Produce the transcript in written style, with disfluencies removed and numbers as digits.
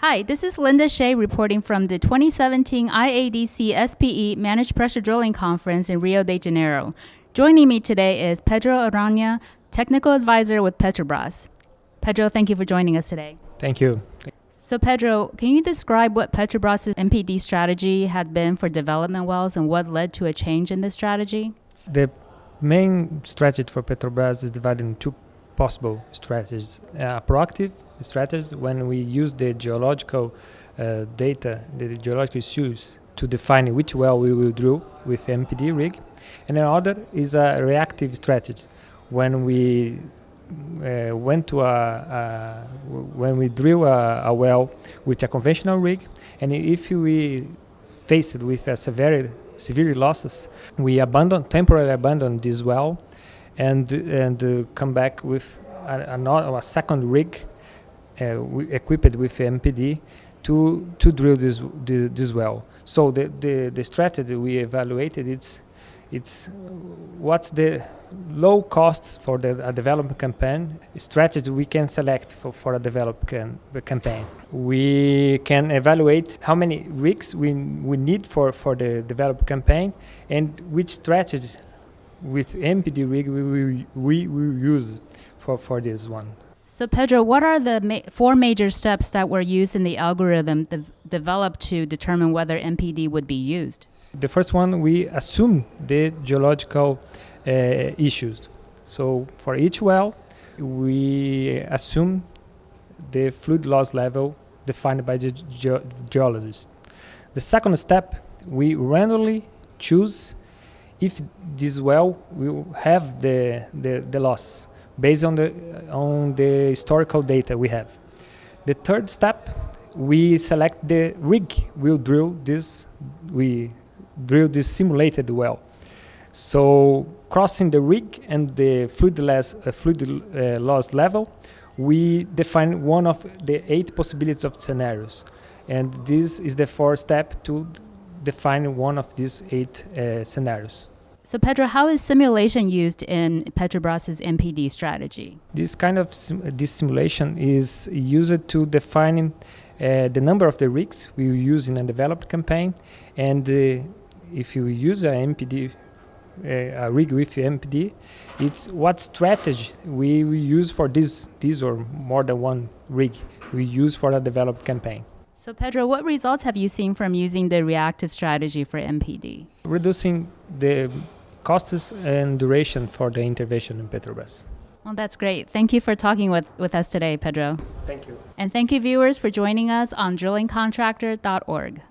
Hi, this is Linda Shea reporting from the 2017 IADC SPE Managed Pressure Drilling Conference in Rio de Janeiro. Joining me today is Pedro Arana, Technical Advisor with Petrobras. Pedro, thank you for joining us today. Thank you. So Pedro, can you describe what Petrobras' MPD strategy had been for development wells and what led to a change in this strategy? The main strategy for Petrobras is divided in two possible strategies. Proactive strategy, when we use the geological data, the geological issues, to define which well we will drill with MPD rig. And another is a reactive strategy, when we when we drill a well with a conventional rig, and if we face it with a severe losses, we temporarily abandon this well and come back with a second rig equipped with MPD to drill this well. So the strategy we evaluated, it's what's the low costs for a development campaign strategy we can select for a development campaign. We can evaluate how many rigs we need for the development campaign and which strategy with MPD rig we will use for this one. So Pedro, what are the four major steps that were used in the algorithm developed to determine whether MPD would be used? The first one, we assume the geological issues. So for each well, we assume the fluid loss level defined by the geologist. The second step, we randomly choose if this well will have the loss based on the historical data we have. The third step, we select the rig we'll drill this simulated well. So crossing the rig and the fluid loss level, we define one of the 8 possibilities of scenarios, and this is the fourth step to define one of these 8 scenarios. So Pedro, how is simulation used in Petrobras' MPD strategy? This kind of this simulation is used to define the number of the rigs we will use in a developed campaign, and if you use a rig with MPD, it's what strategy we will use for this or more than one rig we use for a developed campaign. So Pedro, what results have you seen from using the reactive strategy for MPD? Reducing the costs and duration for the intervention in Petrobras. Well, that's great. Thank you for talking with us today, Pedro. Thank you. And thank you, viewers, for joining us on drillingcontractor.org.